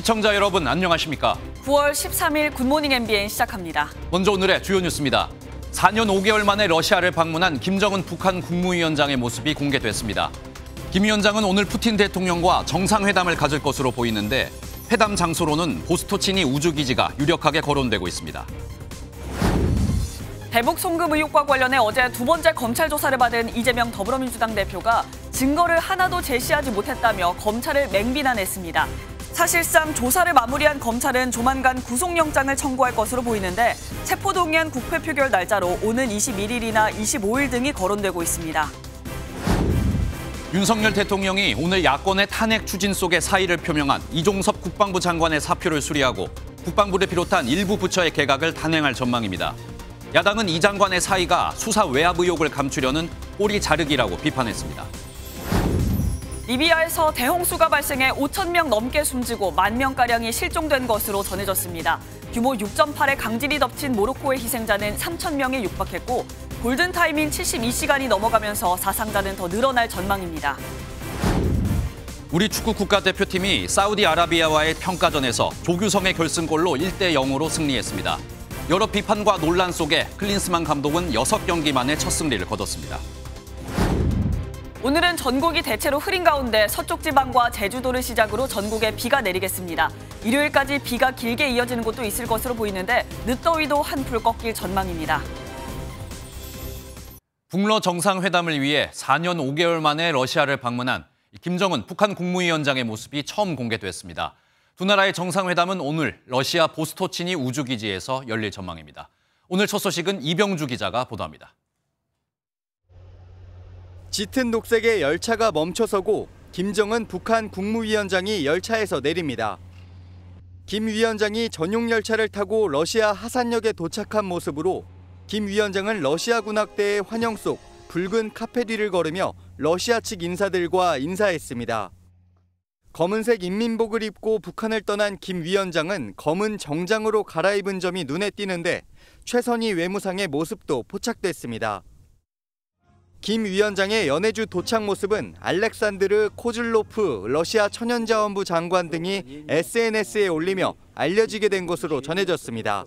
시청자 여러분 안녕하십니까? 9월 13일 굿모닝 MBN 시작합니다. 먼저 오늘의 주요 뉴스입니다. 4년 5개월 만에 러시아를 방문한 김정은 북한 국무위원장의 모습이 공개됐습니다. 김 위원장은 오늘 푸틴 대통령과 정상회담을 가질 것으로 보이는데 회담 장소로는 보스토치니 우주기지가 유력하게 거론되고 있습니다. 대북 송금 의혹과 관련해 어제 두 번째 검찰 조사를 받은 이재명 더불어민주당 대표가 증거를 하나도 제시하지 못했다며 검찰을 맹비난했습니다. 사실상 조사를 마무리한 검찰은 조만간 구속영장을 청구할 것으로 보이는데 체포동의안 국회 표결 날짜로 오는 21일이나 25일 등이 거론되고 있습니다. 윤석열 대통령이 오늘 야권의 탄핵 추진 속에 사의를 표명한 이종섭 국방부 장관의 사표를 수리하고 국방부를 비롯한 일부 부처의 개각을 단행할 전망입니다. 야당은 이 장관의 사의가 수사 외압 의혹을 감추려는 꼬리 자르기라고 비판했습니다. 리비아에서 대홍수가 발생해 5천 명 넘게 숨지고 10,000명가량이 실종된 것으로 전해졌습니다. 규모 6.8의 강진이 덮친 모로코의 희생자는 3,000명에 육박했고 골든타임인 72시간이 넘어가면서 사상자는 더 늘어날 전망입니다. 우리 축구 국가대표팀이 사우디아라비아와의 평가전에서 조규성의 결승골로 1대0으로 승리했습니다. 여러 비판과 논란 속에 클린스만 감독은 6경기 만에 첫 승리를 거뒀습니다. 오늘은 전국이 대체로 흐린 가운데 서쪽 지방과 제주도를 시작으로 전국에 비가 내리겠습니다. 일요일까지 비가 길게 이어지는 곳도 있을 것으로 보이는데 늦더위도 한풀 꺾일 전망입니다. 북러 정상회담을 위해 4년 5개월 만에 러시아를 방문한 김정은 북한 국무위원장의 모습이 처음 공개됐습니다. 두 나라의 정상회담은 오늘 러시아 보스토치니 우주기지에서 열릴 전망입니다. 오늘 첫 소식은 이병주 기자가 보도합니다. 짙은 녹색의 열차가 멈춰서고 김정은 북한 국무위원장이 열차에서 내립니다. 김 위원장이 전용 열차를 타고 러시아 하산역에 도착한 모습으로 김 위원장은 러시아 군악대의 환영 속 붉은 카페 뒤를 걸으며 러시아 측 인사들과 인사했습니다. 검은색 인민복을 입고 북한을 떠난 김 위원장은 검은 정장으로 갈아입은 점이 눈에 띄는데 최선희 외무상의 모습도 포착됐습니다. 김 위원장의 연해주 도착 모습은 알렉산드르 코즐로프 러시아 천연자원부 장관 등이 SNS에 올리며 알려지게 된 것으로 전해졌습니다.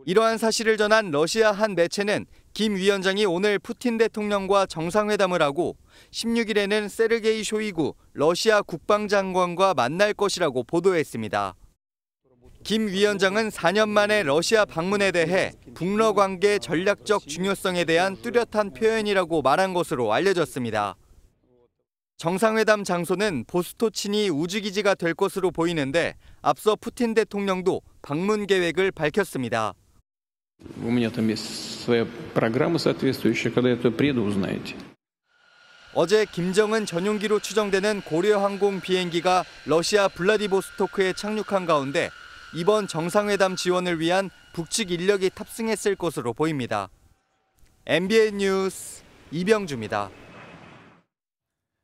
이러한 사실을 전한 러시아 한 매체는 김 위원장이 오늘 푸틴 대통령과 정상회담을 하고 16일에는 세르게이 쇼이구 러시아 국방장관과 만날 것이라고 보도했습니다. 김 위원장은 4년 만에 러시아 방문에 대해 북러 관계 전략적 중요성에 대한 뚜렷한 표현이라고 말한 것으로 알려졌습니다. 정상회담 장소는 보스토치니 우주기지가 될 것으로 보이는데 앞서 푸틴 대통령도 방문 계획을 밝혔습니다. У меня там есть своя программа соответствующая, когда я туда приеду, узнаете. 어제 김정은 전용기로 추정되는 고려항공 비행기가 러시아 블라디보스토크에 착륙한 가운데 이번 정상회담 지원을 위한 북측 인력이 탑승했을 것으로 보입니다. MBN 뉴스 이병주입니다.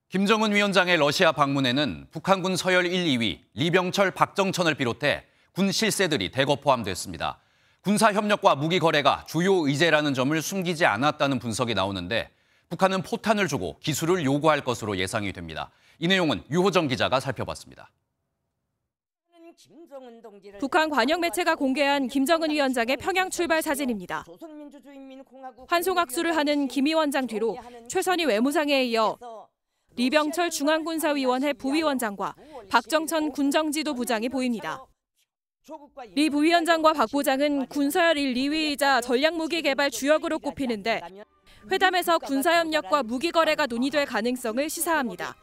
김정은 위원장의 러시아 방문에는 북한군 서열 1, 2위 리병철, 박정천을 비롯해 군 실세들이 대거 포함됐습니다. 군사협력과 무기거래가 주요 의제라는 점을 숨기지 않았다는 분석이 나오는데 북한은 포탄을 주고 기술을 요구할 것으로 예상이 됩니다. 이 내용은 유호정 기자가 살펴봤습니다. 북한 관영 매체가 공개한 김정은 위원장의 평양 출발 사진입니다. 환송악수를 하는 김 위원장 뒤로 최선희 외무상에 이어 리병철 중앙군사위원회 부위원장과 박정천 군정지도 부장이 보입니다. 리 부위원장과 박 부장은 군서열 1, 2위이자 전략무기 개발 주역으로 꼽히는데 회담에서 군사협력과 무기거래가 논의될 가능성을 시사합니다.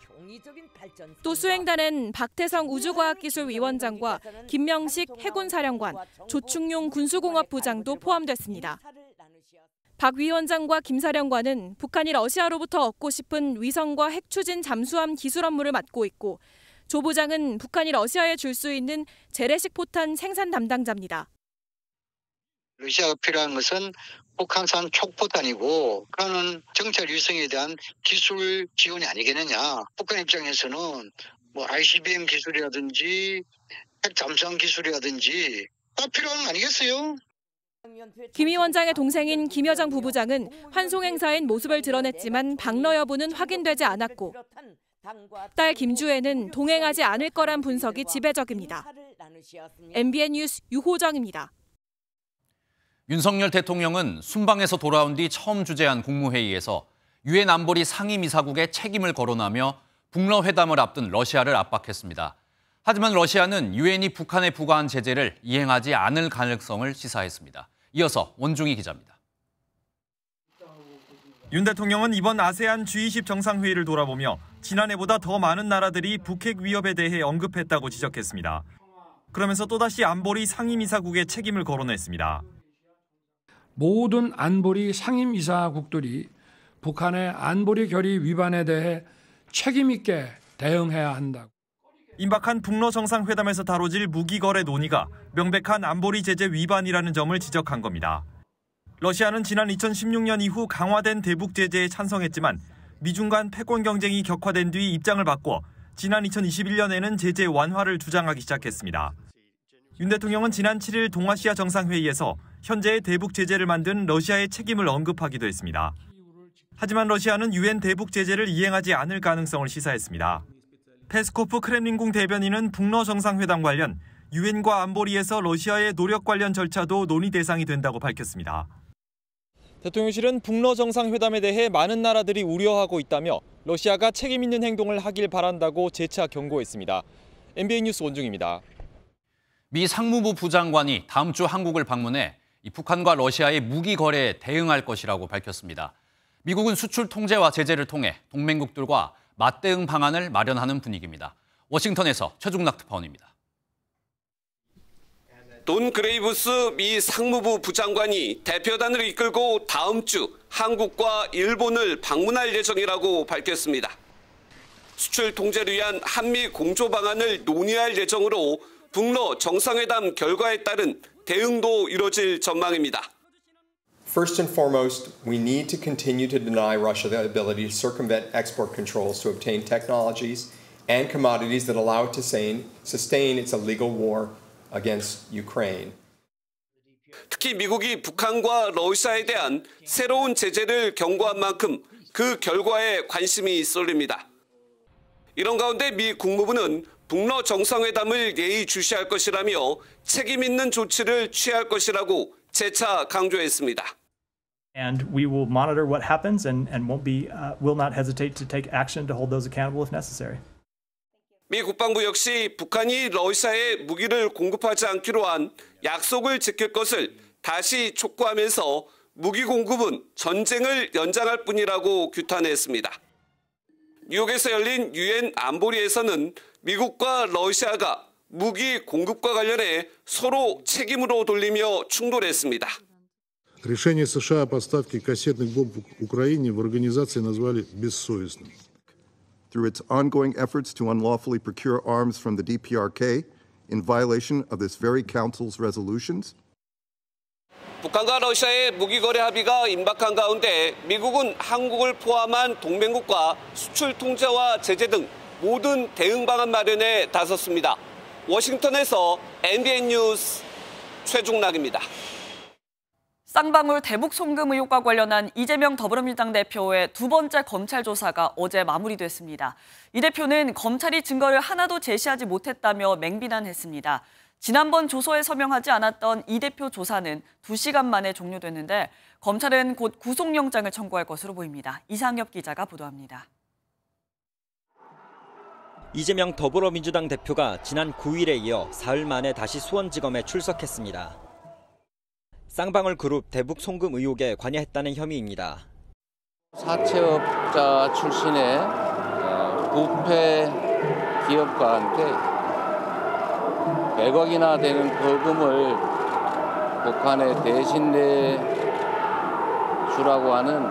또 수행단엔 박태성 우주과학기술위원장과 김명식 해군사령관, 조충용 군수공업부장도 포함됐습니다. 박 위원장과 김 사령관은 북한이 러시아로부터 얻고 싶은 위성과 핵 추진 잠수함 기술 업무를 맡고 있고 조 부장은 북한이 러시아에 줄 수 있는 재래식 포탄 생산 담당자입니다. 러시아가 필요한 것은 북한산 촉포탄이고 그거는 정찰 위성에 대한 기술 지원이 아니겠느냐. 북한 입장에서는 뭐 ICBM 기술이라든지 핵 잠수함 기술이라든지 다 필요한 거 아니겠어요? 김 위원장의 동생인 김 여정 부부장은 환송 행사인 모습을 드러냈지만 방러 여부는 확인되지 않았고 딸 김주애는 동행하지 않을 거란 분석이 지배적입니다. MBN 뉴스 유호정입니다. 윤석열 대통령은 순방에서 돌아온 뒤 처음 주재한 국무회의에서 유엔 안보리 상임이사국에 책임을 거론하며 북러 회담을 앞둔 러시아를 압박했습니다. 하지만 러시아는 유엔이 북한에 부과한 제재를 이행하지 않을 가능성을 시사했습니다. 이어서 원중희 기자입니다. 윤 대통령은 이번 아세안 G20 정상회의를 돌아보며 지난해보다 더 많은 나라들이 북핵 위협에 대해 언급했다고 지적했습니다. 그러면서 또다시 안보리 상임이사국에 책임을 거론했습니다. 모든 안보리 상임이사국들이 북한의 안보리 결의 위반에 대해 책임 있게 대응해야 한다고. 임박한 북러 정상회담에서 다뤄질 무기 거래 논의가 명백한 안보리 제재 위반이라는 점을 지적한 겁니다. 러시아는 지난 2016년 이후 강화된 대북 제재에 찬성했지만 미중 간 패권 경쟁이 격화된 뒤 입장을 바꿔 지난 2021년에는 제재 완화를 주장하기 시작했습니다. 윤 대통령은 지난 7일 동아시아 정상회의에서 현재의 대북 제재를 만든 러시아의 책임을 언급하기도 했습니다. 하지만 러시아는 유엔 대북 제재를 이행하지 않을 가능성을 시사했습니다. 페스코프 크렘린궁 대변인은 북러 정상회담 관련 유엔과 안보리에서 러시아의 노력 관련 절차도 논의 대상이 된다고 밝혔습니다. 대통령실은 북러 정상회담에 대해 많은 나라들이 우려하고 있다며 러시아가 책임 있는 행동을 하길 바란다고 재차 경고했습니다. MBN 뉴스 원중입니다. 미 상무부 부장관이 다음 주 한국을 방문해 북한과 러시아의 무기 거래에 대응할 것이라고 밝혔습니다. 미국은 수출 통제와 제재를 통해 동맹국들과 맞대응 방안을 마련하는 분위기입니다. 워싱턴에서 최중락 특파원입니다. 돈 그레이브스 미 상무부 부장관이 대표단을 이끌고 다음 주 한국과 일본을 방문할 예정이라고 밝혔습니다. 수출 통제를 위한 한미 공조 방안을 논의할 예정으로 북러 정상회담 결과에 따른 대응도 이뤄질 전망입니다. First and foremost, we need to continue to deny Russia the ability to circumvent export controls to obtain technologies and commodities that allow it to sustain its illegal war against Ukraine. 특히 미국이 북한과 러시아에 대한 새로운 제재를 경고한 만큼 그 결과에 관심이 쏠립니다. 이런 가운데 미 국무부는 북러 정상회담을 예의주시할 것이라며 책임 있는 조치를 취할 것이라고 재차 강조했습니다. And we will monitor what happens and will not hesitate to take action to hold those accountable if necessary. 미 국방부 역시 북한이 러시아에 무기를 공급하지 않기로 한 약속을 지킬 것을 다시 촉구하면서 무기 공급은 전쟁을 연장할 뿐이라고 규탄했습니다. 뉴욕에서 열린 유엔 안보리에서는 미국과 러시아가 무기 공급과 관련해 서로 책임으로 돌리며 충돌했습니다. Решение США о поставке кассетных бомб Украине в организации назвали бессовестным. Through its ongoing efforts to unlawfully procure arms from the DPRK in violation of this very Council's resolutions. 북한과 러시아의 무기 거래 합의가 임박한 가운데 미국은 한국을 포함한 동맹국과 수출 통제와 제재 등 모든 대응 방안 마련에 나섰습니다. 워싱턴에서 MBN 뉴스 최중락입니다. 쌍방울 대북 송금 의혹과 관련한 이재명 더불어민주당 대표의 두 번째 검찰 조사가 어제 마무리됐습니다. 이 대표는 검찰이 증거를 하나도 제시하지 못했다며 맹비난했습니다. 지난번 조서에 서명하지 않았던 이 대표 조사는 2시간 만에 종료됐는데 검찰은 곧 구속영장을 청구할 것으로 보입니다. 이상엽 기자가 보도합니다. 이재명 더불어민주당 대표가 지난 9일에 이어 사흘 만에 다시 수원지검에 출석했습니다. 쌍방울 그룹 대북 송금 의혹에 관여했다는 혐의입니다. 사채업자 출신의 부패 기업과 함께 100억이나 되는 거금을 북한에 대신 내주라고 하는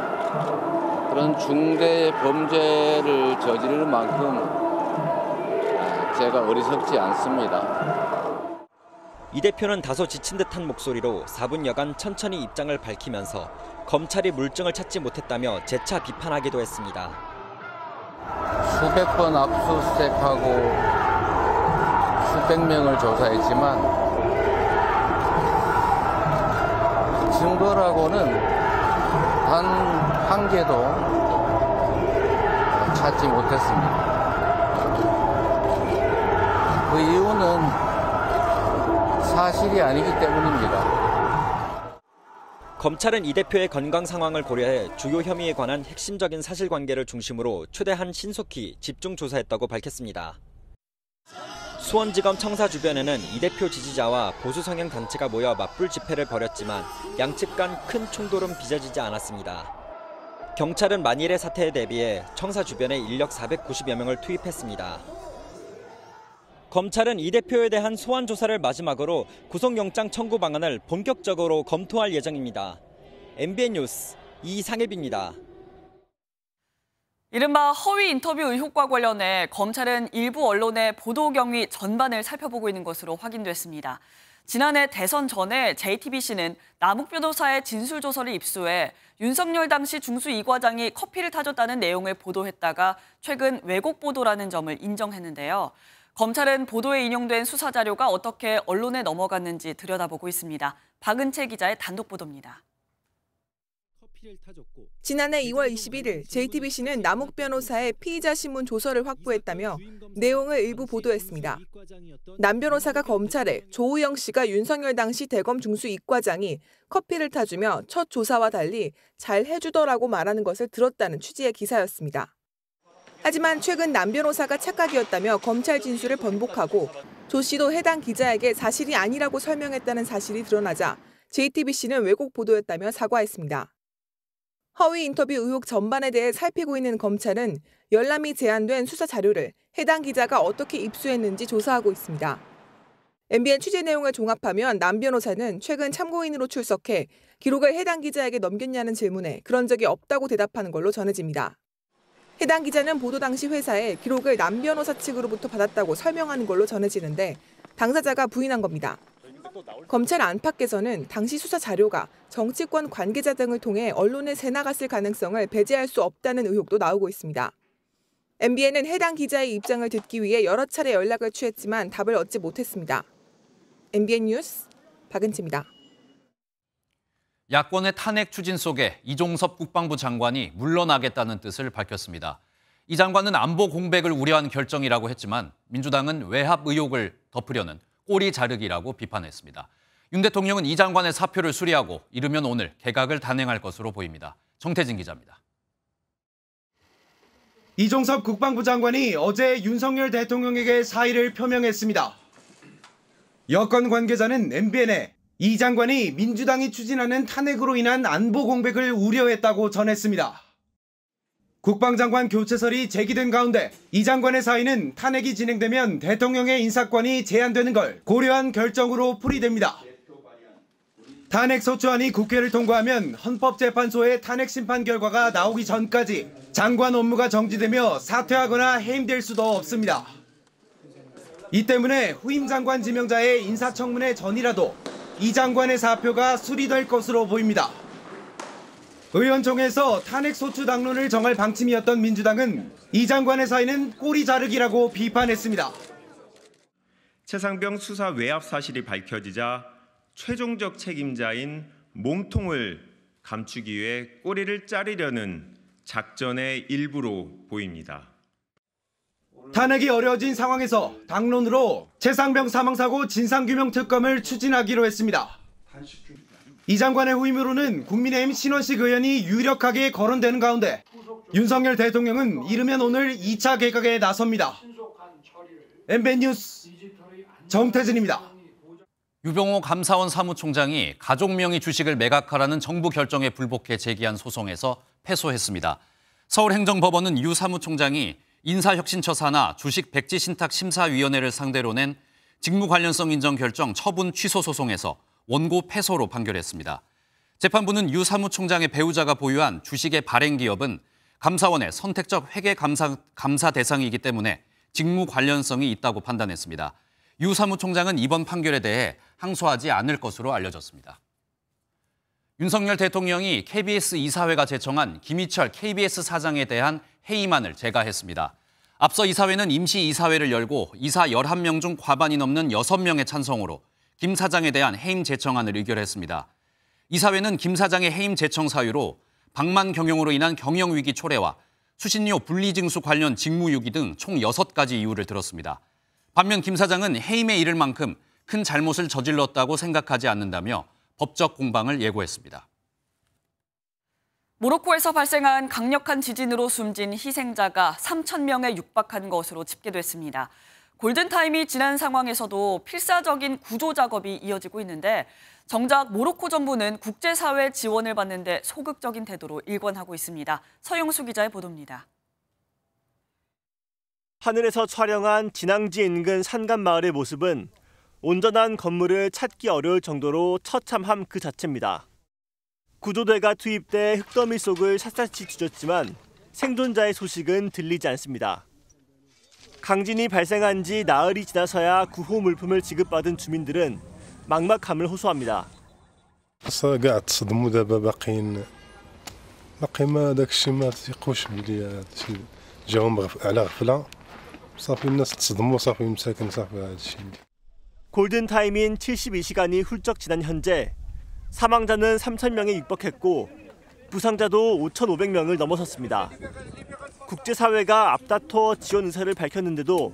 그런 중대 범죄를 저지를 만큼 제가 어리석지 않습니다. 이 대표는 다소 지친 듯한 목소리로 4분여간 천천히 입장을 밝히면서 검찰이 물증을 찾지 못했다며 재차 비판하기도 했습니다. 수백 번 압수수색하고 수백 명을 조사했지만 증거라고는 단 한 개도 찾지 못했습니다. 그 이유는 사실이 아니기 때문입니다. 검찰은 이 대표의 건강 상황을 고려해 주요 혐의에 관한 핵심적인 사실관계를 중심으로 최대한 신속히 집중 조사했다고 밝혔습니다. 수원지검 청사 주변에는 이 대표 지지자와 보수 성향 단체가 모여 맞불 집회를 벌였지만 양측 간 큰 충돌은 빚어지지 않았습니다. 경찰은 만일의 사태에 대비해 청사 주변에 인력 490여 명을 투입했습니다. 검찰은 이 대표에 대한 소환 조사를 마지막으로 구속영장 청구 방안을 본격적으로 검토할 예정입니다. MBN 뉴스 이상엽입니다. 이른바 허위 인터뷰 의혹과 관련해 검찰은 일부 언론의 보도 경위 전반을 살펴보고 있는 것으로 확인됐습니다. 지난해 대선 전에 JTBC는 남욱 변호사의 진술 조서를 입수해 윤석열 당시 중수 2과장이 커피를 타줬다는 내용을 보도했다가 최근 왜곡 보도라는 점을 인정했는데요. 검찰은 보도에 인용된 수사 자료가 어떻게 언론에 넘어갔는지 들여다보고 있습니다. 박은채 기자의 단독 보도입니다. 지난해 2월 21일 JTBC는 남욱 변호사의 피의자 신문 조서를 확보했다며 내용을 일부 보도했습니다. 남 변호사가 검찰에 조우영 씨가 윤석열 당시 대검 중수 2과장이 커피를 타주며 첫 조사와 달리 잘 해주더라고 말하는 것을 들었다는 취지의 기사였습니다. 하지만 최근 남 변호사가 착각이었다며 검찰 진술을 번복하고 조 씨도 해당 기자에게 사실이 아니라고 설명했다는 사실이 드러나자 JTBC는 왜곡 보도였다며 사과했습니다. 허위 인터뷰 의혹 전반에 대해 살피고 있는 검찰은 열람이 제한된 수사 자료를 해당 기자가 어떻게 입수했는지 조사하고 있습니다. MBN 취재 내용을 종합하면 남 변호사는 최근 참고인으로 출석해 기록을 해당 기자에게 넘겼냐는 질문에 그런 적이 없다고 대답하는 걸로 전해집니다. 해당 기자는 보도 당시 회사에 기록을 남 변호사 측으로부터 받았다고 설명하는 걸로 전해지는데 당사자가 부인한 겁니다. 검찰 안팎에서는 당시 수사 자료가 정치권 관계자 등을 통해 언론에 새나갔을 가능성을 배제할 수 없다는 의혹도 나오고 있습니다. MBN은 해당 기자의 입장을 듣기 위해 여러 차례 연락을 취했지만 답을 얻지 못했습니다. MBN 뉴스 박은채입니다. 야권의 탄핵 추진 속에 이종섭 국방부 장관이 물러나겠다는 뜻을 밝혔습니다. 이 장관은 안보 공백을 우려한 결정이라고 했지만 민주당은 외압 의혹을 덮으려는 꼬리 자르기라고 비판했습니다. 윤 대통령은 이 장관의 사표를 수리하고 이르면 오늘 개각을 단행할 것으로 보입니다. 정태진 기자입니다. 이종섭 국방부 장관이 어제 윤석열 대통령에게 사의를 표명했습니다. 여권 관계자는 MBN에 이 장관이 민주당이 추진하는 탄핵으로 인한 안보 공백을 우려했다고 전했습니다. 국방장관 교체설이 제기된 가운데 이 장관의 사의는 탄핵이 진행되면 대통령의 인사권이 제한되는 걸 고려한 결정으로 풀이됩니다. 탄핵 소추안이 국회를 통과하면 헌법재판소의 탄핵 심판 결과가 나오기 전까지 장관 업무가 정지되며 사퇴하거나 해임될 수도 없습니다. 이 때문에 후임 장관 지명자의 인사청문회 전이라도 이 장관의 사표가 수리될 것으로 보입니다. 의원총회에서 탄핵 소추 당론을 정할 방침이었던 민주당은 이 장관의 사의는 꼬리 자르기라고 비판했습니다. 최상병 수사 외압 사실이 밝혀지자 최종적 책임자인 몸통을 감추기 위해 꼬리를 자르려는 작전의 일부로 보입니다. 탄핵이 어려워진 상황에서 당론으로 최상병 사망사고 진상규명 특검을 추진하기로 했습니다. 이 장관의 후임으로는 국민의힘 신원식 의원이 유력하게 거론되는 가운데 윤석열 대통령은 이르면 오늘 2차 개각에 나섭니다. MBN 뉴스 정태진입니다. 유병호 감사원 사무총장이 가족명의 주식을 매각하라는 정부 결정에 불복해 제기한 소송에서 패소했습니다. 서울행정법원은 유 사무총장이 인사혁신처 산하 주식 백지 신탁 심사위원회를 상대로 낸 직무 관련성 인정 결정 처분 취소 소송에서 원고 패소로 판결했습니다. 재판부는 유 사무총장의 배우자가 보유한 주식의 발행 기업은 감사원의 선택적 회계 감사 대상이기 때문에 직무 관련성이 있다고 판단했습니다. 유 사무총장은 이번 판결에 대해 항소하지 않을 것으로 알려졌습니다. 윤석열 대통령이 KBS 이사회가 제청한 김희철 KBS 사장에 대한 해임안을 제가했습니다. 앞서 이사회는 임시 이사회를 열고 이사 11명 중 과반이 넘는 6명의 찬성으로 김 사장에 대한 해임 제청안을 의결했습니다. 이사회는 김 사장의 해임 제청 사유로 방만 경영으로 인한 경영위기 초래와 수신료 분리징수 관련 직무유기 등 총 6가지 이유를 들었습니다. 반면 김 사장은 해임에 이를 만큼 큰 잘못을 저질렀다고 생각하지 않는다며 법적 공방을 예고했습니다. 모로코에서 발생한 강력한 지진으로 숨진 희생자가 3,000명에 육박한 것으로 집계됐습니다. 골든타임이 지난 상황에서도 필사적인 구조 작업이 이어지고 있는데 정작 모로코 정부는 국제사회 지원을 받는 데 소극적인 태도로 일관하고 있습니다. 서영수 기자의 보도입니다. 하늘에서 촬영한 진앙지 인근 산간 마을의 모습은 온전한 건물을 찾기 어려울 정도로 처참함 그 자체입니다. 구조대가 투입돼 흙더미 속을 샅샅이 뒤졌지만 생존자의 소식은 들리지 않습니다. 강진이 발생한 지 나흘이 지나서야 구호 물품을 지급받은 주민들은 막막함을 호소합니다. قاعد تصدموا دابا باقي ما داكشي ما تيقوش بلي هادشي جاهم على غفله صافي الناس تصدموا صافي مساكن صافي هادشي. 골든타임인 72시간이 훌쩍 지난 현재 사망자는 3,000명에 육박했고 부상자도 5,500명을 넘어섰습니다. 국제사회가 앞다퉈 지원 의사를 밝혔는데도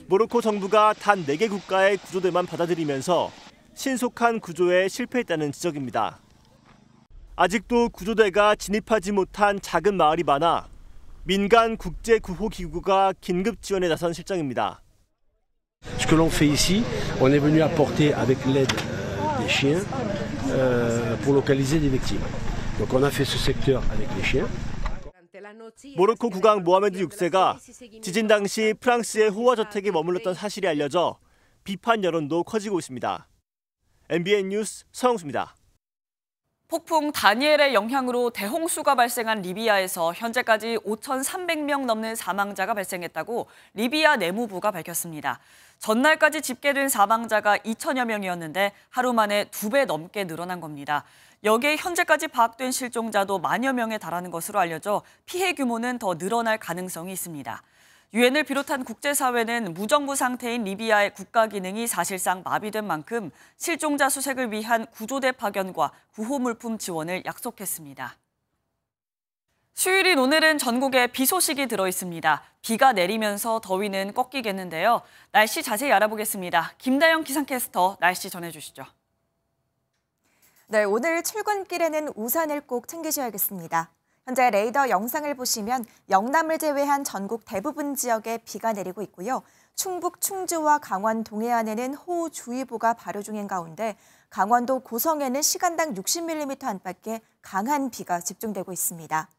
모로코 정부가 단 4개 국가의 구조대만 받아들이면서 신속한 구조에 실패했다는 지적입니다. 아직도 구조대가 진입하지 못한 작은 마을이 많아 민간 국제구호기구가 긴급 지원에 나선 실정입니다. Ce que l'on fait ici, on est venu apporter avec l'aide des chiens pour localiser des victimes. Donc on a fait ce secteur avec les chiens. 모로코 국왕 모하메드 6세가 지진 당시 프랑스의 호화 저택에 머물렀던 사실이 알려져 비판 여론도 커지고 있습니다. MBN 뉴스 서영수입니다. 폭풍 다니엘의 영향으로 대홍수가 발생한 리비아에서 현재까지 5,300명 넘는 사망자가 발생했다고 리비아 내무부가 밝혔습니다. 전날까지 집계된 사망자가 2천여 명이었는데 하루 만에 2배 넘게 늘어난 겁니다. 여기에 현재까지 파악된 실종자도 만여 명에 달하는 것으로 알려져 피해 규모는 더 늘어날 가능성이 있습니다. 유엔을 비롯한 국제사회는 무정부 상태인 리비아의 국가 기능이 사실상 마비된 만큼 실종자 수색을 위한 구조대 파견과 구호물품 지원을 약속했습니다. 수요일인 오늘은 전국에 비 소식이 들어있습니다. 비가 내리면서 더위는 꺾이겠는데요. 날씨 자세히 알아보겠습니다. 김다영 기상캐스터 날씨 전해주시죠. 네, 오늘 출근길에는 우산을 꼭 챙기셔야겠습니다. 현재 레이더 영상을 보시면 영남을 제외한 전국 대부분 지역에 비가 내리고 있고요. 충북 충주와 강원 동해안에는 호우주의보가 발효 중인 가운데 강원도 고성에는 시간당 60mm 안팎의 강한 비가 집중되고 있습니다.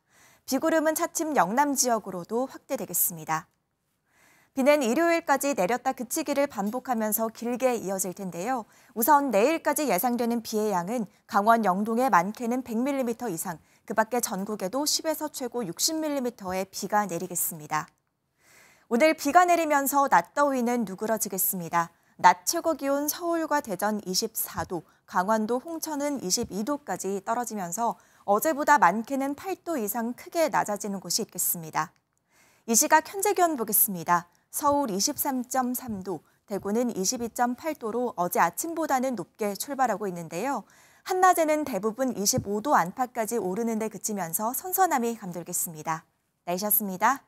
비구름은 차츰 영남 지역으로도 확대되겠습니다. 비는 일요일까지 내렸다 그치기를 반복하면서 길게 이어질 텐데요. 우선 내일까지 예상되는 비의 양은 강원 영동에 많게는 100mm 이상, 그 밖에 전국에도 10에서 최고 60mm의 비가 내리겠습니다. 오늘 비가 내리면서 낮 더위는 누그러지겠습니다. 낮 최고 기온 서울과 대전 24도, 강원도 홍천은 22도까지 떨어지면서 어제보다 많게는 8도 이상 크게 낮아지는 곳이 있겠습니다. 이 시각 현재 기온 보겠습니다. 서울 23.3도, 대구는 22.8도로 어제 아침보다는 높게 출발하고 있는데요. 한낮에는 대부분 25도 안팎까지 오르는 데 그치면서 선선함이 감돌겠습니다. 날씨였습니다.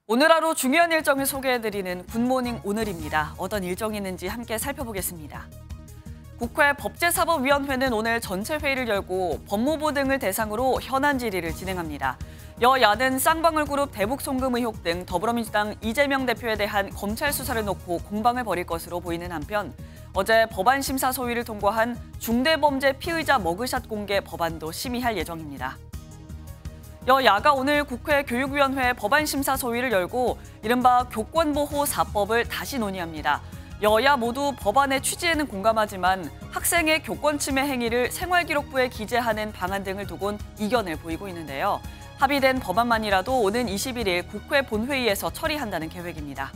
오늘 하루 중요한 일정을 소개해드리는 굿모닝 오늘입니다. 어떤 일정이 있는지 함께 살펴보겠습니다. 국회 법제사법위원회는 오늘 전체 회의를 열고 법무부 등을 대상으로 현안 질의를 진행합니다. 여야는 쌍방울그룹 대북 송금 의혹 등 더불어민주당 이재명 대표에 대한 검찰 수사를 놓고 공방을 벌일 것으로 보이는 한편 어제 법안 심사 소위를 통과한 중대범죄 피의자 머그샷 공개 법안도 심의할 예정입니다. 여야가 오늘 국회 교육위원회 법안 심사 소위를 열고 이른바 교권보호 4법을 다시 논의합니다. 여야 모두 법안의 취지에는 공감하지만 학생의 교권 침해 행위를 생활기록부에 기재하는 방안 등을 두곤 이견을 보이고 있는데요. 합의된 법안만이라도 오는 21일 국회 본회의에서 처리한다는 계획입니다.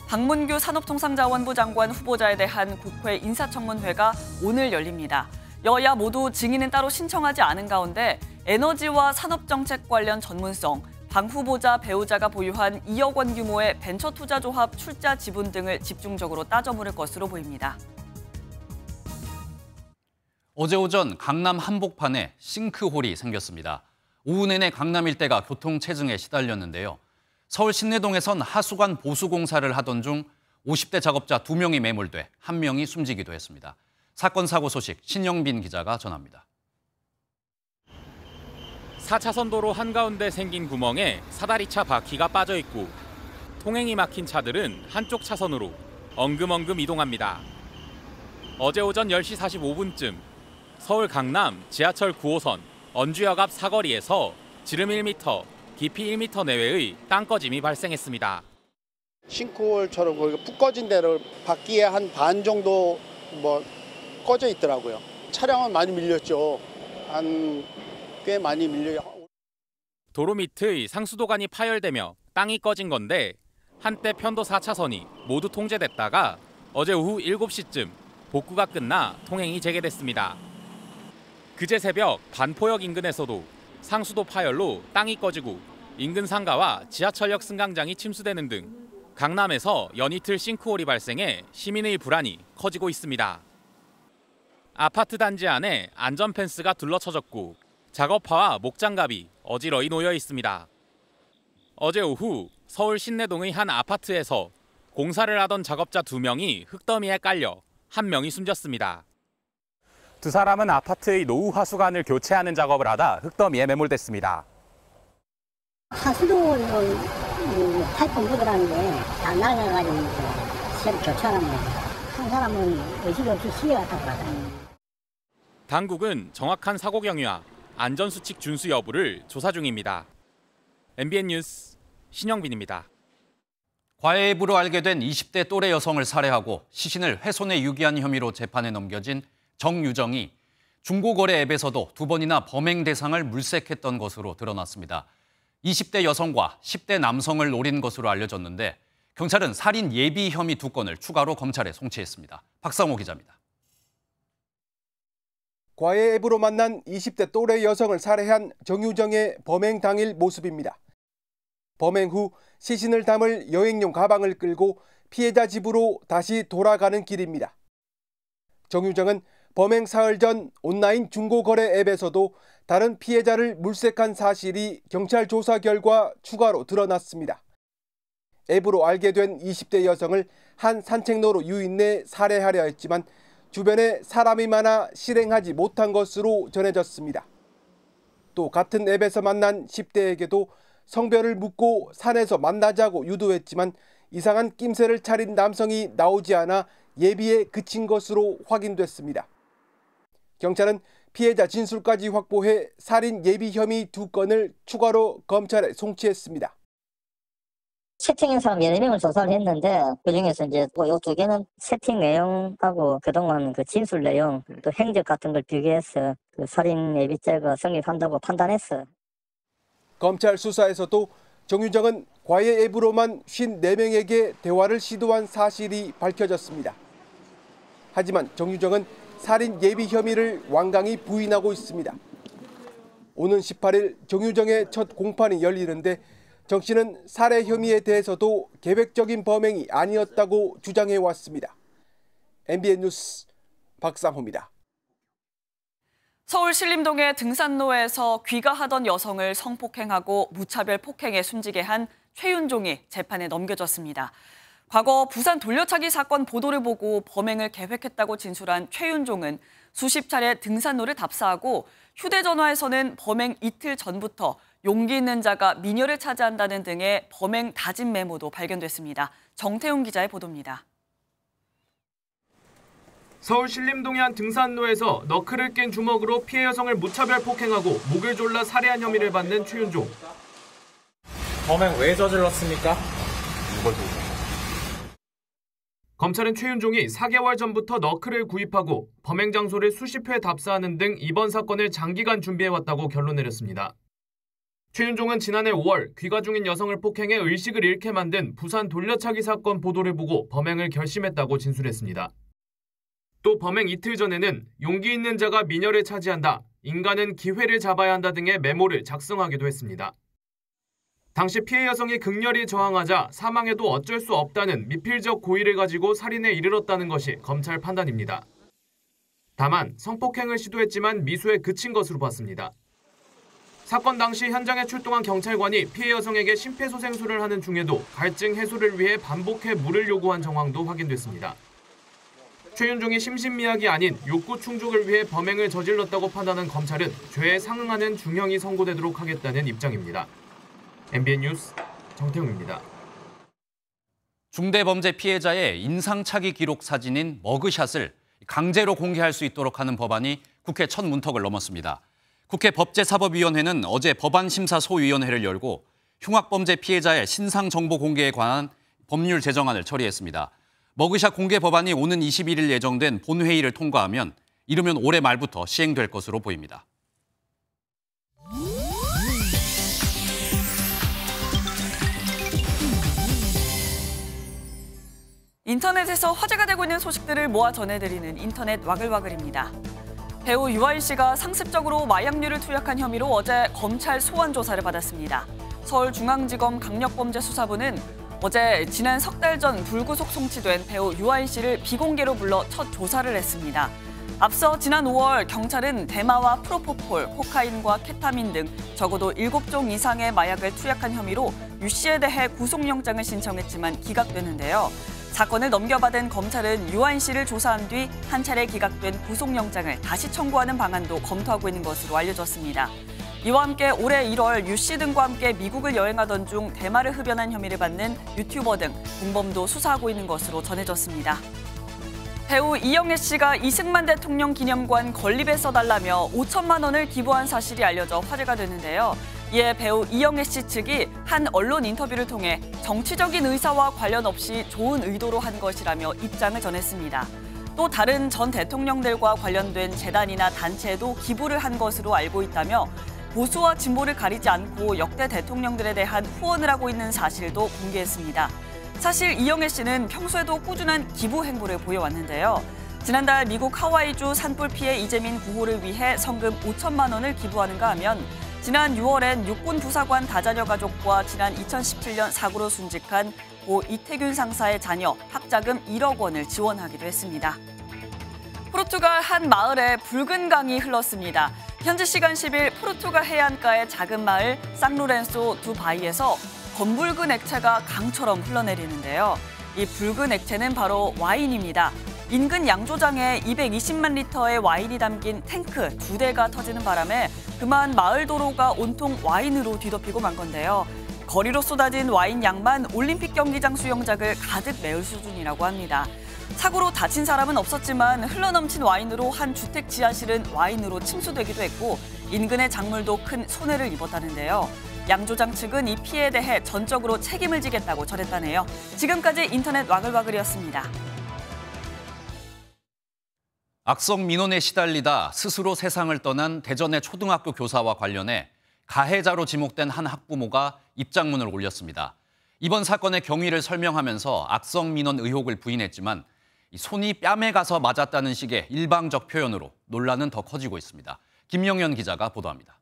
박문규 산업통상자원부 장관 후보자에 대한 국회 인사청문회가 오늘 열립니다. 여야 모두 증인은 따로 신청하지 않은 가운데 에너지와 산업정책 관련 전문성, 박 후보자 배우자가 보유한 2억 원 규모의 벤처투자조합 출자 지분 등을 집중적으로 따져 물을 것으로 보입니다. 어제 오전 강남 한복판에 싱크홀이 생겼습니다. 오후 내내 강남 일대가 교통체증에 시달렸는데요. 서울 신내동에선 하수관 보수 공사를 하던 중 50대 작업자 2명이 매몰돼 1명이 숨지기도 했습니다. 사건 사고 소식 신영빈 기자가 전합니다. 4차선 도로 한가운데 생긴 구멍에 사다리차 바퀴가 빠져 있고 통행이 막힌 차들은 한쪽 차선으로 엉금엉금 이동합니다. 어제 오전 10시 45분쯤 서울 강남 지하철 9호선 언주역 앞 사거리에서 지름 1m, 깊이 1m 내외의 땅 꺼짐이 발생했습니다. 싱크홀처럼 푹 꺼진 데를 바퀴에 한 반 정도 꺼져 있더라고요. 차량은 많이 밀렸죠. 꽤 많이 밀려요. 도로 밑의 상수도관이 파열되며 땅이 꺼진 건데 한때 편도 4차선이 모두 통제됐다가 어제 오후 7시쯤 복구가 끝나 통행이 재개됐습니다. 그제 새벽 반포역 인근에서도 상수도 파열로 땅이 꺼지고 인근 상가와 지하철역 승강장이 침수되는 등 강남에서 연이틀 싱크홀이 발생해 시민의 불안이 커지고 있습니다. 아파트 단지 안에 안전 펜스가 둘러쳐졌고 작업화와 목장갑이 어지러이 놓여 있습니다. 어제 오후 서울 신내동의 한 아파트에서 공사를 하던 작업자 2명이 흙더미에 깔려 1명이 숨졌습니다. 두 사람은 아파트의 노후 하수관을 교체하는 작업을 하다 흙더미에 매몰됐습니다. 하수도는 파이프 묻으라는 게 다 날아가가지고 시험 교체하는 거예요. 한 사람은 의식 없이 시해갔다고 하더라고요. 당국은 정확한 사고 경위와 안전수칙 준수 여부를 조사 중입니다. MBN 뉴스 신영빈입니다. 과외부로 알게 된 20대 또래 여성을 살해하고 시신을 훼손에 유기한 혐의로 재판에 넘겨진 정유정이 중고거래 앱에서도 2번이나 범행 대상을 물색했던 것으로 드러났습니다. 20대 여성과 10대 남성을 노린 것으로 알려졌는데 경찰은 살인 예비 혐의 2건을 추가로 검찰에 송치했습니다. 박상호 기자입니다. 과외 앱으로 만난 20대 또래 여성을 살해한 정유정의 범행 당일 모습입니다. 범행 후 시신을 담을 여행용 가방을 끌고 피해자 집으로 다시 돌아가는 길입니다. 정유정은 범행 사흘 전 온라인 중고거래 앱에서도 다른 피해자를 물색한 사실이 경찰 조사 결과 추가로 드러났습니다. 앱으로 알게 된 20대 여성을 한 산책로로 유인해 살해하려 했지만 주변에 사람이 많아 실행하지 못한 것으로 전해졌습니다. 또 같은 앱에서 만난 10대에게도 성별을 묻고 산에서 만나자고 유도했지만 이상한 낌새를 차린 남성이 나오지 않아 예비에 그친 것으로 확인됐습니다. 경찰은 피해자 진술까지 확보해 살인 예비 혐의 2건을 추가로 검찰에 송치했습니다. 채팅에서 4명을 조사를 했는데 그중에서 이제 이 2개는 채팅 내용하고 그동안 그 진술 내용 또 행적 같은 걸 비교해서 그 살인 예비죄가 성립한다고 판단했어요. 검찰 수사에서도 정유정은 과외 앱으로만 54명에게 대화를 시도한 사실이 밝혀졌습니다. 하지만 정유정은 살인 예비 혐의를 완강히 부인하고 있습니다. 오는 18일 정유정의 첫 공판이 열리는데 정 씨는 살해 혐의에 대해서도 계획적인 범행이 아니었다고 주장해왔습니다. MBN 뉴스 박상호입니다. 서울 신림동의 등산로에서 귀가하던 여성을 성폭행하고 무차별 폭행에 숨지게 한 최윤종이 재판에 넘겨졌습니다. 과거 부산 돌려차기 사건 보도를 보고 범행을 계획했다고 진술한 최윤종은 수십 차례 등산로를 답사하고 휴대전화에서는 범행 이틀 전부터 용기 있는 자가 미녀를 차지한다는 등의 범행 다짐 메모도 발견됐습니다. 정태웅 기자의 보도입니다. 서울 신림동의 한 등산로에서 너클을 깬 주먹으로 피해 여성을 무차별 폭행하고 목을 졸라 살해한 혐의를 받는 최윤종. 범행 왜 저질렀습니까? 검찰은 최윤종이 4개월 전부터 너클을 구입하고 범행 장소를 수십 회 답사하는 등 이번 사건을 장기간 준비해왔다고 결론 내렸습니다. 최윤종은 지난해 5월 귀가 중인 여성을 폭행해 의식을 잃게 만든 부산 돌려차기 사건 보도를 보고 범행을 결심했다고 진술했습니다. 또 범행 이틀 전에는 용기 있는 자가 미녀를 차지한다, 인간은 기회를 잡아야 한다 등의 메모를 작성하기도 했습니다. 당시 피해 여성이 극렬히 저항하자 사망해도 어쩔 수 없다는 미필적 고의를 가지고 살인에 이르렀다는 것이 검찰 판단입니다. 다만 성폭행을 시도했지만 미수에 그친 것으로 봤습니다. 사건 당시 현장에 출동한 경찰관이 피해 여성에게 심폐소생술을 하는 중에도 갈증 해소를 위해 반복해 물을 요구한 정황도 확인됐습니다. 최윤종이 심신미약이 아닌 욕구 충족을 위해 범행을 저질렀다고 판단한 검찰은 죄에 상응하는 중형이 선고되도록 하겠다는 입장입니다. MBN 뉴스 정태웅입니다. 중대범죄 피해자의 인상착의 기록 사진인 머그샷을 강제로 공개할 수 있도록 하는 법안이 국회 첫 문턱을 넘었습니다. 국회 법제사법위원회는 어제 법안심사소위원회를 열고 흉악범죄 피해자의 신상 정보 공개에 관한 법률 제정안을 처리했습니다. 머그샷 공개 법안이 오는 21일 예정된 본회의를 통과하면 이르면 올해 말부터 시행될 것으로 보입니다. 인터넷에서 화제가 되고 있는 소식들을 모아 전해드리는 인터넷 와글와글입니다. 배우 유아인 씨가 상습적으로 마약류를 투약한 혐의로 어제 검찰 소환 조사를 받았습니다. 서울중앙지검 강력범죄수사부는 어제 지난 석 달 전 불구속 송치된 배우 유아인 씨를 비공개로 불러 첫 조사를 했습니다. 앞서 지난 5월 경찰은 대마와 프로포폴, 코카인과 케타민 등 적어도 7종 이상의 마약을 투약한 혐의로 유 씨에 대해 구속영장을 신청했지만 기각됐는데요. 사건을 넘겨받은 검찰은 유아인 씨를 조사한 뒤 한 차례 기각된 구속영장을 다시 청구하는 방안도 검토하고 있는 것으로 알려졌습니다. 이와 함께 올해 1월 유 씨 등과 함께 미국을 여행하던 중 대마를 흡연한 혐의를 받는 유튜버 등 공범도 수사하고 있는 것으로 전해졌습니다. 배우 이영애 씨가 이승만 대통령 기념관 건립에 써달라며 5천만 원을 기부한 사실이 알려져 화제가 됐는데요. 이에 배우 이영애 씨 측이 한 언론 인터뷰를 통해 정치적인 의사와 관련 없이 좋은 의도로 한 것이라며 입장을 전했습니다. 또 다른 전 대통령들과 관련된 재단이나 단체에도 기부를 한 것으로 알고 있다며 보수와 진보를 가리지 않고 역대 대통령들에 대한 후원을 하고 있는 사실도 공개했습니다. 사실 이영애 씨는 평소에도 꾸준한 기부 행보를 보여왔는데요. 지난달 미국 하와이주 산불 피해 이재민 구호를 위해 성금 5천만 원을 기부하는가 하면 지난 6월엔 육군 부사관 다자녀 가족과 지난 2017년 사고로 순직한 고 이태균 상사의 자녀 학자금 1억 원을 지원하기도 했습니다. 포르투갈 한 마을에 붉은 강이 흘렀습니다. 현지 시간 10일 포르투갈 해안가의 작은 마을 상로렌소 두 바이에서 검붉은 액체가 강처럼 흘러내리는데요. 이 붉은 액체는 바로 와인입니다. 인근 양조장에 220만 리터의 와인이 담긴 탱크 2대가 터지는 바람에 그만 마을 도로가 온통 와인으로 뒤덮이고 만 건데요. 거리로 쏟아진 와인 양만 올림픽 경기장 수영장을 가득 메울 수준이라고 합니다. 사고로 다친 사람은 없었지만 흘러넘친 와인으로 한 주택 지하실은 와인으로 침수되기도 했고 인근의 작물도 큰 손해를 입었다는데요. 양조장 측은 이 피해에 대해 전적으로 책임을 지겠다고 전했다네요. 지금까지 인터넷 와글와글이었습니다. 악성 민원에 시달리다 스스로 세상을 떠난 대전의 초등학교 교사와 관련해 가해자로 지목된 한 학부모가 입장문을 올렸습니다. 이번 사건의 경위를 설명하면서 악성 민원 의혹을 부인했지만 손이 뺨에 가서 맞았다는 식의 일방적 표현으로 논란은 더 커지고 있습니다. 김영현 기자가 보도합니다.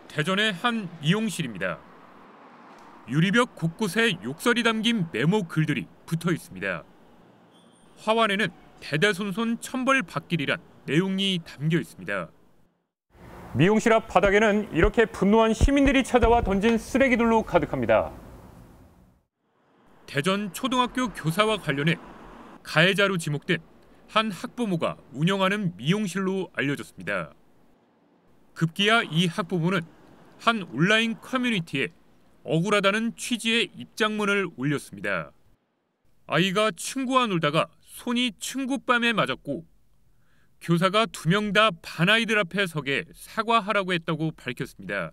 대전의 한 미용실입니다. 유리벽 곳곳에 욕설이 담긴 메모 글들이 붙어 있습니다. 화환에는 대대손손 천벌받기리란 내용이 담겨 있습니다. 미용실 앞 바닥에는 이렇게 분노한 시민들이 찾아와 던진 쓰레기들로 가득합니다. 대전 초등학교 교사와 관련해 가해자로 지목된 한 학부모가 운영하는 미용실로 알려졌습니다. 급기야 이 학부모는 한 온라인 커뮤니티에 억울하다는 취지의 입장문을 올렸습니다. 아이가 친구와 놀다가 손이 친구뺨에 맞았고 교사가 2명 다 반아이들 앞에 서게 사과하라고 했다고 밝혔습니다.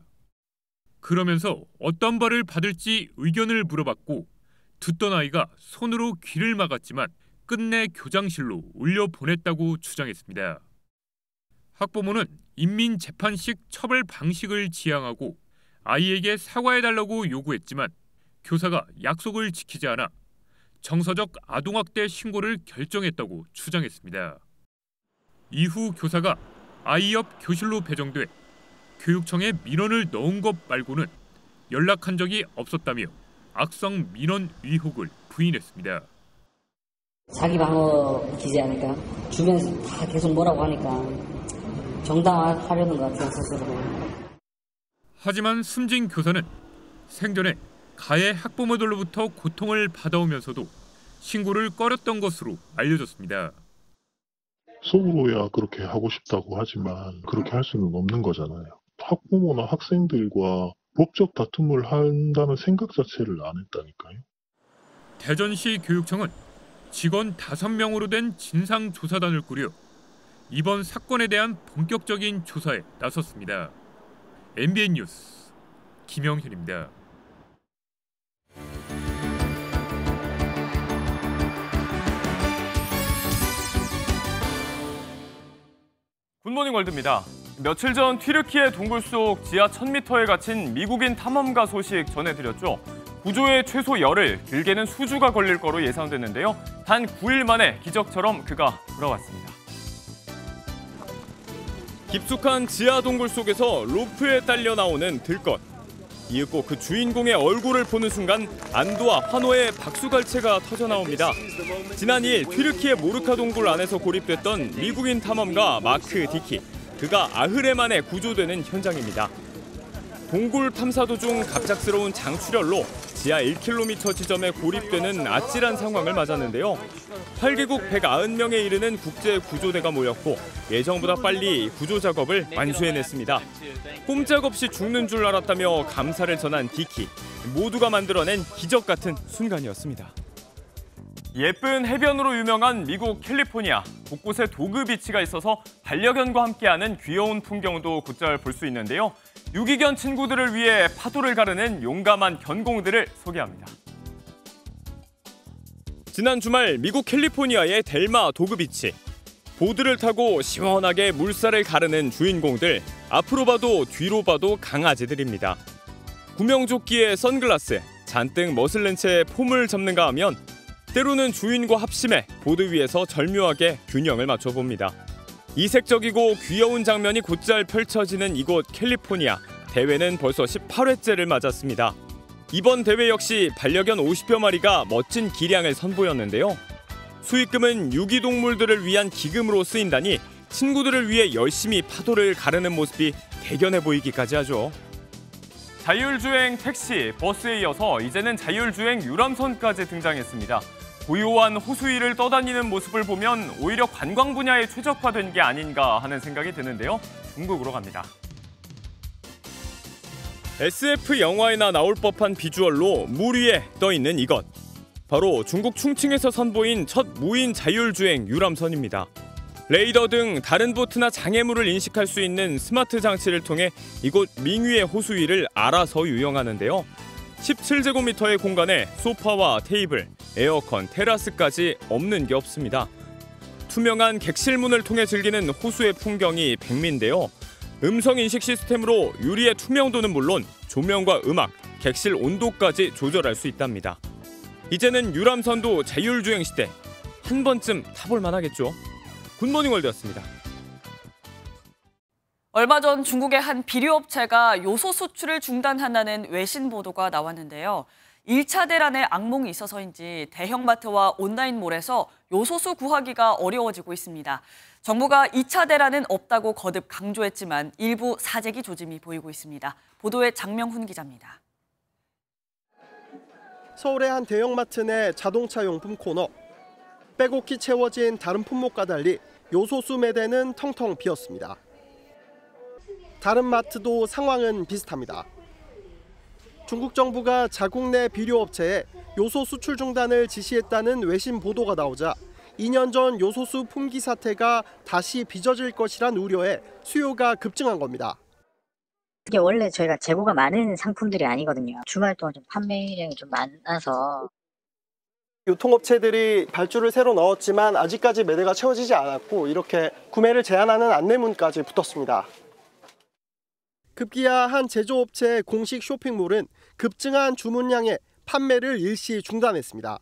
그러면서 어떤 벌을 받을지 의견을 물어봤고 듣던 아이가 손으로 귀를 막았지만 끝내 교장실로 올려보냈다고 주장했습니다. 학부모는 인민재판식 처벌 방식을 지향하고 아이에게 사과해달라고 요구했지만 교사가 약속을 지키지 않아 정서적 아동학대 신고를 결정했다고 주장했습니다. 이후 교사가 아이 옆 교실로 배정돼 교육청에 민원을 넣은 것 말고는 연락한 적이 없었다며 악성 민원 의혹을 부인했습니다. 자기 방어 기재하니까 주변에서 다 계속 뭐라고 하니까 정당화하려는 것 같아요, 스스로. 하지만 숨진 교사는 생전에 가해 학부모들로부터 고통을 받아오면서도 신고를 꺼렸던 것으로 알려졌습니다. 속으로야 그렇게 하고 싶다고 하지만 그렇게 할 수는 없는 거잖아요. 학부모나 학생들과 법적 다툼을 한다는 생각 자체를 안 했다니까요. 대전시 교육청은 직원 5명으로 된 진상조사단을 꾸려 이번 사건에 대한 본격적인 조사에 나섰습니다. MBN 뉴스 김영현입니다. 굿모닝 월드입니다. 며칠 전 튀르키예 동굴 속 지하 1000m에 갇힌 미국인 탐험가 소식 전해드렸죠. 구조에 최소 열흘, 길게는 수주가 걸릴 거로 예상됐는데요. 단 9일 만에 기적처럼 그가 돌아왔습니다. 깊숙한 지하 동굴 속에서 로프에 딸려 나오는 들것. 이윽고 그 주인공의 얼굴을 보는 순간 안도와 환호의 박수갈채가 터져나옵니다. 지난 2일 튀르키예 모르카 동굴 안에서 고립됐던 미국인 탐험가 마크 디키. 그가 8회 만에 구조되는 현장입니다. 동굴 탐사 도중 갑작스러운 장출혈로 지하 1km 지점에 고립되는 아찔한 상황을 맞았는데요. 8개국 190명에 이르는 국제 구조대가 모였고 예정보다 빨리 구조 작업을 완수해냈습니다. 꼼짝없이 죽는 줄 알았다며 감사를 전한 디키. 모두가 만들어낸 기적 같은 순간이었습니다. 예쁜 해변으로 유명한 미국 캘리포니아. 곳곳에 도그 비치가 있어서 반려견과 함께하는 귀여운 풍경도 곧잘 볼 수 있는데요. 유기견 친구들을 위해 파도를 가르는 용감한 견공들을 소개합니다. 지난 주말 미국 캘리포니아의 델마 도그 비치. 보드를 타고 시원하게 물살을 가르는 주인공들. 앞으로 봐도 뒤로 봐도 강아지들입니다. 구명조끼에 선글라스, 잔뜩 멋을낸 채 폼을 잡는가 하면 때로는 주인과 합심해 보드 위에서 절묘하게 균형을 맞춰봅니다. 이색적이고 귀여운 장면이 곧잘 펼쳐지는 이곳 캘리포니아. 대회는 벌써 18회째를 맞았습니다. 이번 대회 역시 반려견 50여 마리가 멋진 기량을 선보였는데요. 수익금은 유기동물들을 위한 기금으로 쓰인다니 친구들을 위해 열심히 파도를 가르는 모습이 대견해 보이기까지 하죠. 자율주행 택시, 버스에 이어서 이제는 자율주행 유람선까지 등장했습니다. 고요한 호수 위를 떠다니는 모습을 보면 오히려 관광 분야에 최적화된 게 아닌가 하는 생각이 드는데요. 중국으로 갑니다. SF 영화에나 나올 법한 비주얼로 물 위에 떠있는 이것. 바로 중국 충칭에서 선보인 첫 무인 자율주행 유람선입니다. 레이더 등 다른 보트나 장애물을 인식할 수 있는 스마트 장치를 통해 이곳 밍위의 호수 위를 알아서 유영하는데요. 17제곱미터의 공간에 소파와 테이블, 에어컨, 테라스까지 없는 게 없습니다. 투명한 객실문을 통해 즐기는 호수의 풍경이 백미인데요. 음성인식 시스템으로 유리의 투명도는 물론 조명과 음악, 객실 온도까지 조절할 수 있답니다. 이제는 유람선도 자율주행 시대. 한 번쯤 타볼 만하겠죠. 굿모닝 월드였습니다. 얼마 전 중국의 한 비료업체가 요소 수출을 중단한다는 외신 보도가 나왔는데요. 1차 대란에 악몽이 있어서인지 대형마트와 온라인몰에서 요소수 구하기가 어려워지고 있습니다. 정부가 2차 대란은 없다고 거듭 강조했지만 일부 사재기 조짐이 보이고 있습니다. 보도에 장명훈 기자입니다. 서울의 한 대형마트 내 자동차 용품 코너. 빼곡히 채워진 다른 품목과 달리 요소수 매대는 텅텅 비었습니다. 다른 마트도 상황은 비슷합니다. 중국 정부가 자국 내 비료업체에 요소 수출 중단을 지시했다는 외신 보도가 나오자 2년 전 요소수 품귀 사태가 다시 빚어질 것이란 우려에 수요가 급증한 겁니다. 이게 원래 저희가 재고가 많은 상품들이 아니거든요. 주말 동안 좀 판매량이 좀 많아서. 유통업체들이 발주를 새로 넣었지만 아직까지 매대가 채워지지 않았고 이렇게 구매를 제한하는 안내문까지 붙었습니다. 급기야 한 제조업체의 공식 쇼핑몰은 급증한 주문량에 판매를 일시 중단했습니다.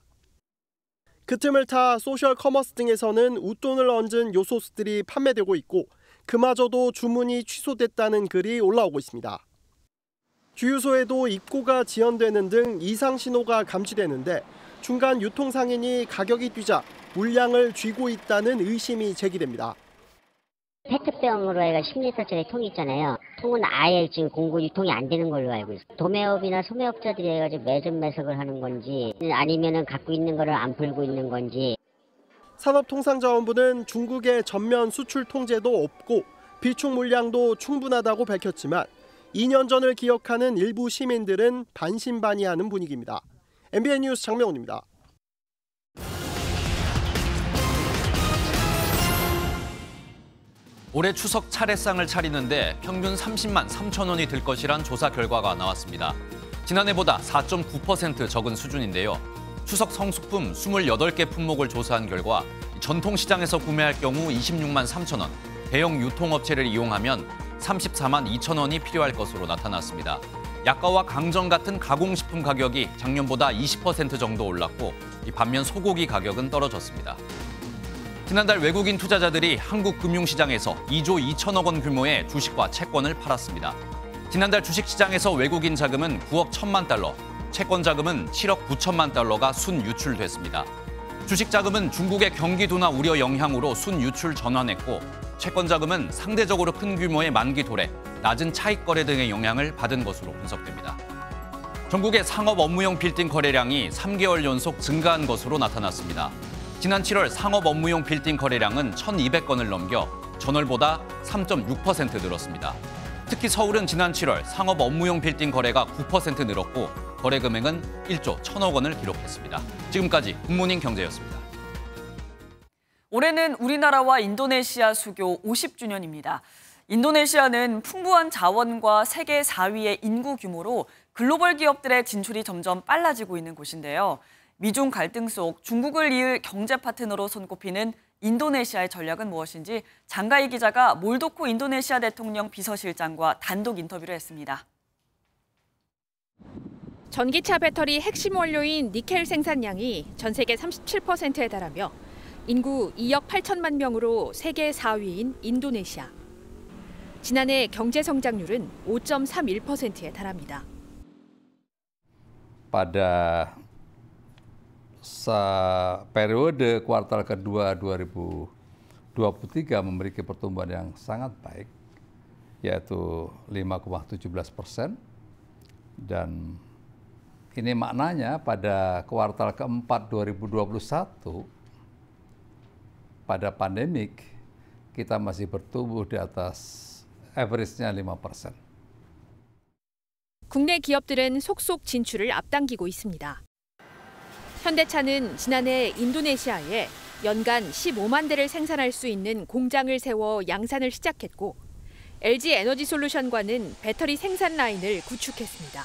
그 틈을 타 소셜 커머스 등에서는 웃돈을 얹은 요소수들이 판매되고 있고 그마저도 주문이 취소됐다는 글이 올라오고 있습니다. 주유소에도 입고가 지연되는 등 이상 신호가 감지되는데 중간 유통상인이 가격이 뛰자 물량을 쥐고 있다는 의심이 제기됩니다. 페트병으로 해가 10리터짜리 통이 있잖아요. 통은 아예 지금 공급 유통이 안 되는 걸로 알고 있어요. 도매업이나 소매업자들이 해가지고 매점 매석을 하는 건지 아니면은 갖고 있는 거를 안 풀고 있는 건지. 산업통상자원부는 중국의 전면 수출 통제도 없고 비축 물량도 충분하다고 밝혔지만 2년 전을 기억하는 일부 시민들은 반신반의하는 분위기입니다. MBN 뉴스 장명훈입니다. 올해 추석 차례상을 차리는데 평균 30만 3천 원이 들 것이란 조사 결과가 나왔습니다. 지난해보다 4.9% 적은 수준인데요. 추석 성수품 28개 품목을 조사한 결과 전통시장에서 구매할 경우 26만 3천 원, 대형 유통업체를 이용하면 34만 2천 원이 필요할 것으로 나타났습니다. 약과와 강정 같은 가공식품 가격이 작년보다 20% 정도 올랐고 반면 소고기 가격은 떨어졌습니다. 지난달 외국인 투자자들이 한국 금융시장에서 2조 2천억 원 규모의 주식과 채권을 팔았습니다. 지난달 주식시장에서 외국인 자금은 9억 1천만 달러, 채권 자금은 7억 9천만 달러가 순유출됐습니다. 주식 자금은 중국의 경기 둔화 우려 영향으로 순유출 전환했고 채권 자금은 상대적으로 큰 규모의 만기 도래, 낮은 차익 거래 등의 영향을 받은 것으로 분석됩니다. 전국의 상업 업무용 빌딩 거래량이 3개월 연속 증가한 것으로 나타났습니다. 지난 7월 상업 업무용 빌딩 거래량은 1,200건을 넘겨 전월보다 3.6% 늘었습니다. 특히 서울은 지난 7월 상업 업무용 빌딩 거래가 9% 늘었고 거래 금액은 1조 1,000억 원을 기록했습니다. 지금까지 굿모닝 경제였습니다. 올해는 우리나라와 인도네시아 수교 50주년입니다. 인도네시아는 풍부한 자원과 세계 4위의 인구 규모로 글로벌 기업들의 진출이 점점 빨라지고 있는 곳인데요. 미중 갈등 속 중국을 이을 경제 파트너로 손꼽히는 인도네시아의 전략은 무엇인지 장가희 기자가 몰도코 인도네시아 대통령 비서실장과 단독 인터뷰를 했습니다. 전기차 배터리 핵심 원료인 니켈 생산량이 전 세계 37%에 달하며 인구 2억 8천만 명으로 세계 4위인 인도네시아. 지난해 경제 성장률은 5.31%에 달합니다. Pada periode kuartal kedua 2023 memiliki pertumbuhan yang sangat baik, yaitu 5,17%. Dan ini maknanya pada kuartal keempat 2021, pada pandemik, kita masih bertumbuh di atas average-nya 5%. 국내 기업들은 속속 진출을 앞당기고 있습니다. 현대차는 지난해 인도네시아에 연간 15만 대를 생산할 수 있는 공장을 세워 양산을 시작했고 LG 에너지솔루션과는 배터리 생산 라인을 구축했습니다.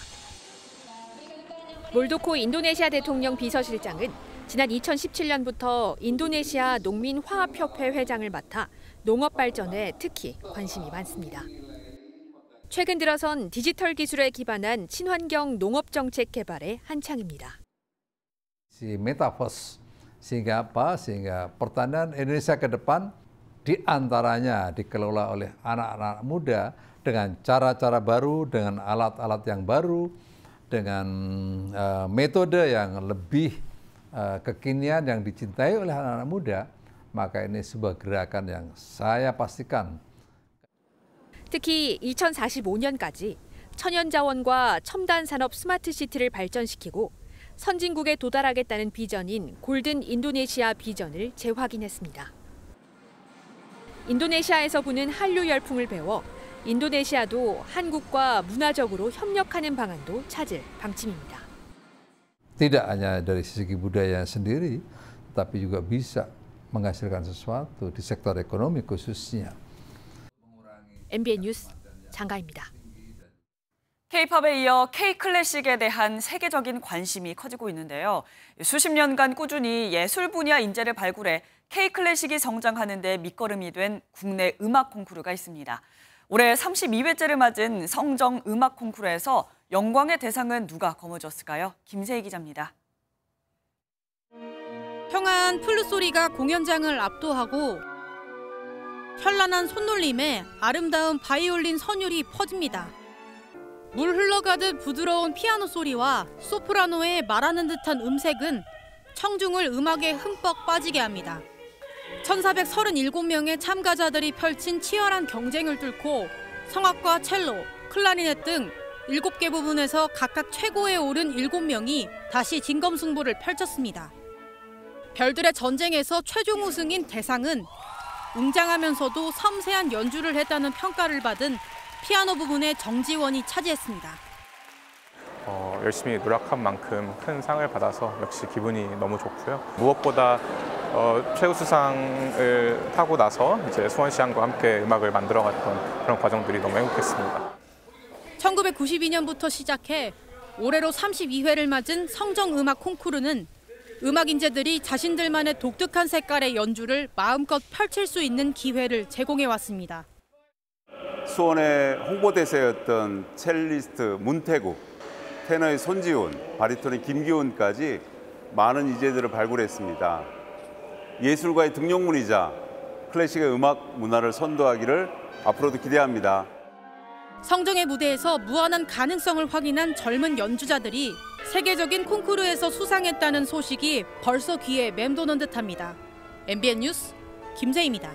몰도코 인도네시아 대통령 비서실장은 지난 2017년부터 인도네시아 농민화합협회 회장을 맡아 농업 발전에 특히 관심이 많습니다. 최근 들어선 디지털 기술에 기반한 친환경 농업 정책 개발에 한창입니다. Si metaverse sehingga apa? Sehingga pertanian Indonesia ke depan diantaranya dikelola oleh anak-anak muda dengan cara-cara baru, dengan alat-alat yang baru, dengan metode yang lebih kekinian yang dicintai oleh anak-anak muda, maka ini sebuah gerakan yang saya pastikan. 특히 2045년까지 천연자원과 첨단 산업 스마트시티를 발전시키고 선진국에 도달하겠다는 비전인 골든 인도네시아 비전을 재확인했습니다. 인도네시아에서 부는 한류 열풍을 배워 인도네시아도 한국과 문화적으로 협력하는 방안도 찾을 방침입니다. Tidak hanya dari segi budaya sendiri, tapi juga bisa menghasilkan sesuatu di sektor ekonomi khususnya. MBN 뉴스 장가입니다. K-팝에 이어 K-클래식에 대한 세계적인 관심이 커지고 있는데요. 수십 년간 꾸준히 예술 분야 인재를 발굴해 K-클래식이 성장하는 데 밑거름이 된 국내 음악 콩쿠르가 있습니다. 올해 32회째를 맞은 성정 음악 콩쿠르에서 영광의 대상은 누가 거머쥐었을까요? 김세희 기자입니다. 평화한 플룻 소리가 공연장을 압도하고 현란한 손놀림에 아름다운 바이올린 선율이 퍼집니다. 물 흘러가듯 부드러운 피아노 소리와 소프라노의 말하는 듯한 음색은 청중을 음악에 흠뻑 빠지게 합니다. 1,437명의 참가자들이 펼친 치열한 경쟁을 뚫고 성악과 첼로, 클라리넷 등 7개 부문에서 각각 최고에 오른 7명이 다시 진검승부를 펼쳤습니다. 별들의 전쟁에서 최종 우승인 대상은 웅장하면서도 섬세한 연주를 했다는 평가를 받은 피아노 부문의 정지원이 차지했습니다. 열심히 노력한 만큼 큰 상을 받아서 역시 기분이 너무 좋고요. 무엇보다 최우수상을 타고 나서 이제 수원시장과 함께 음악을 만들어갔던 그런 과정들이 너무 행복했습니다. 1992년부터 시작해 올해로 32회를 맞은 성정음악 콩쿠르는 음악 인재들이 자신들만의 독특한 색깔의 연주를 마음껏 펼칠 수 있는 기회를 제공해 왔습니다. 수원의 홍보대사였던 첼리스트 문태국, 테너의 손지훈, 바리톤의 김기훈까지 많은 인재들을 발굴했습니다. 예술가의 등용문이자 클래식의 음악 문화를 선도하기를 앞으로도 기대합니다. 성정의 무대에서 무한한 가능성을 확인한 젊은 연주자들이 세계적인 콩쿠르에서 수상했다는 소식이 벌써 귀에 맴도는 듯합니다. MBN 뉴스 김세희입니다.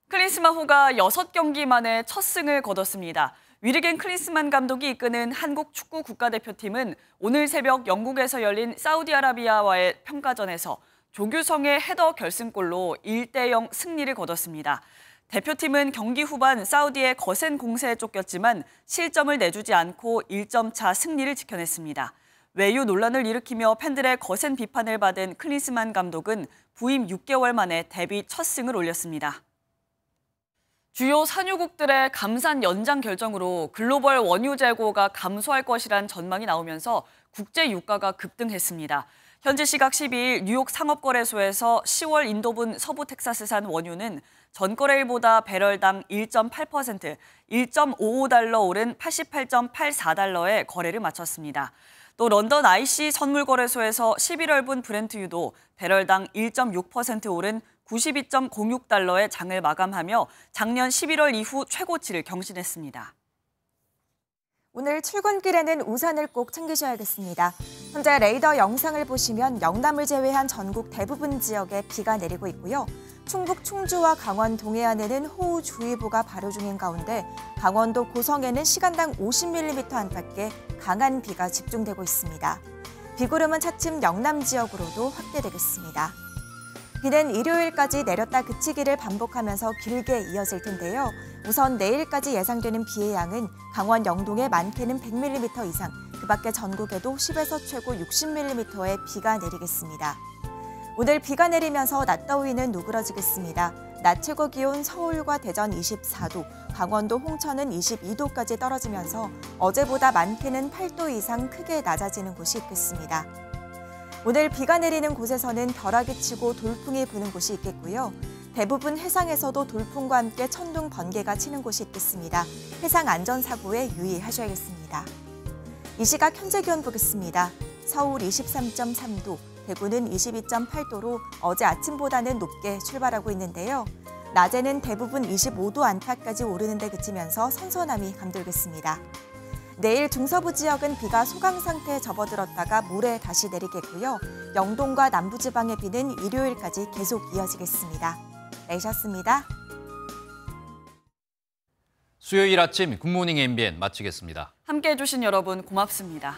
클린스만호가 6경기 만에 첫 승을 거뒀습니다. 위르겐 클린스만 감독이 이끄는 한국 축구 국가대표팀은 오늘 새벽 영국에서 열린 사우디아라비아와의 평가전에서 조규성의 헤더 결승골로 1대0 승리를 거뒀습니다. 대표팀은 경기 후반 사우디의 거센 공세에 쫓겼지만 실점을 내주지 않고 1점 차 승리를 지켜냈습니다. 외유 논란을 일으키며 팬들의 거센 비판을 받은 클린스만 감독은 부임 6개월 만에 데뷔 첫 승을 올렸습니다. 주요 산유국들의 감산 연장 결정으로 글로벌 원유 재고가 감소할 것이란 전망이 나오면서 국제 유가가 급등했습니다. 현지 시각 12일 뉴욕 상업거래소에서 10월 인도분 서부 텍사스산 원유는 전거래일보다 배럴당 1.8%, 1.55달러 오른 88.84달러에 거래를 마쳤습니다. 또 런던 IC 선물거래소에서 11월분 브렌트유도 배럴당 1.6% 오른 92.06달러에 장을 마감하며 작년 11월 이후 최고치를 경신했습니다. 오늘 출근길에는 우산을 꼭 챙기셔야겠습니다. 현재 레이더 영상을 보시면 영남을 제외한 전국 대부분 지역에 비가 내리고 있고요. 충북 충주와 강원 동해안에는 호우주의보가 발효 중인 가운데 강원도 고성에는 시간당 50mm 안팎의 강한 비가 집중되고 있습니다. 비구름은 차츰 영남 지역으로도 확대되겠습니다. 비는 일요일까지 내렸다 그치기를 반복하면서 길게 이어질 텐데요. 우선 내일까지 예상되는 비의 양은 강원 영동에 많게는 100mm 이상, 그 밖에 전국에도 10에서 최고 60mm의 비가 내리겠습니다. 오늘 비가 내리면서 낮 더위는 누그러지겠습니다. 낮 최고 기온 서울과 대전 24도, 강원도 홍천은 22도까지 떨어지면서 어제보다 많게는 8도 이상 크게 낮아지는 곳이 있겠습니다. 오늘 비가 내리는 곳에서는 벼락이 치고 돌풍이 부는 곳이 있겠고요. 대부분 해상에서도 돌풍과 함께 천둥, 번개가 치는 곳이 있겠습니다. 해상 안전사고에 유의하셔야겠습니다. 이 시각 현재 기온 보겠습니다. 서울 23.3도, 대구는 22.8도로 어제 아침보다는 높게 출발하고 있는데요. 낮에는 대부분 25도 안팎까지 오르는 데 그치면서 선선함이 감돌겠습니다. 내일 중서부 지역은 비가 소강 상태에 접어들었다가 모레 다시 내리겠고요. 영동과 남부지방의 비는 일요일까지 계속 이어지겠습니다. 내셨습니다. 수요일 아침 굿모닝 MBN 마치겠습니다. 함께해 주신 여러분 고맙습니다.